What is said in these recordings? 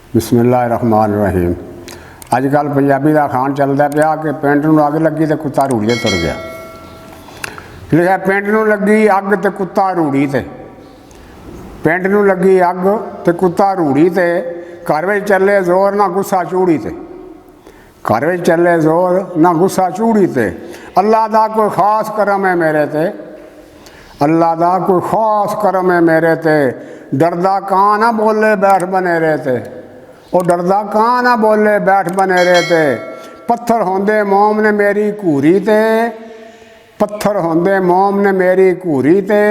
बिस्मिल्लाहिर्रहमानिर्रहीम। अजकल पंजाबी का खान चलता पाया कि पिंड नूं अग लगी तो कुत्ता रूड़ी तुर गया। लिखा पिंड नूं लगी अग तो कुत्ता रूड़ी ते, पिंड नूं लगी अग तो कुत्ता रूड़ी ते, घर में चले जोर ना गुस्सा चूड़ी ते, घर में चले जोर ना गुस्सा चूड़ी ते। अल्लाह दा कोई खास करम है मेरे ते, अल्लाह दा कोई खास करम है मेरे ते। डरदा कां ना बोले बैठ बनेरे ते, वो डरदा कां ना बोले बैठ बनेरे ते। पत्थर होंदे मोम ने मेरी घूरी ते, पत्थर होंदे मोम ने मेरी घूरी ते।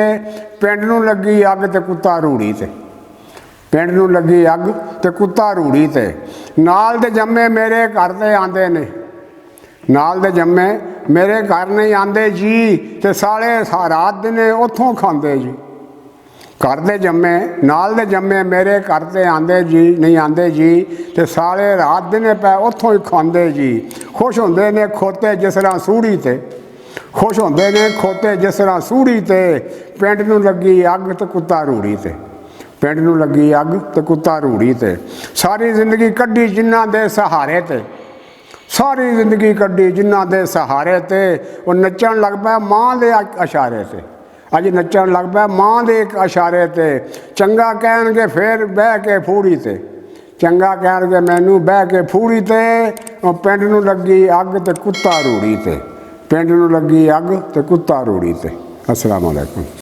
पिंड नूं लगी अग ते कुत्ता रूड़ी ते, पिंड नूं लगी अग ते कुत्ता रूड़ी ते। नाल दे जम्मे मेरे घर ते आंदे ने, नाल दे जम्मे मेरे घर नहीं आंदे जी, ते साले रात दिने उत्थों खांदे जी। घर दे जम्मे नाल दे जम्मे मेरे घर ते आंदे जी, नहीं आंदे जी, ते साले रात दिने पै उत्थों ही खांदे जी। खुश होंदे ने खोते जिस तरह सूढ़ी ते, खुश होंदे ने खोते जिस तरह सूढ़ी ते। पिंड नूं लगी अग ते कुत्ता रूड़ी ते, पिंड नूं लगी अग ते कुत्ता रूड़ी ते। सारी जिंदगी कड्ढी जिन्हां दे सहारे ते, सारी जिंदगी कड्ढी जिन्हां दे सहारे ते। वो नच्चण लग पै मां दे इशारे ते, अज नच्चण लग पै मां दे एक इशारे ते। चंगा कहणगे फिर बह के फूड़ी ते, चंगा कहणगे मैनू बह के फूड़ी ते। पिंड नूं लगी अग ते कुत्ता रूड़ी ते, पिंड नूं लगी अग ते कुत्ता रूड़ी ते। अस्सलाम वालेकुम।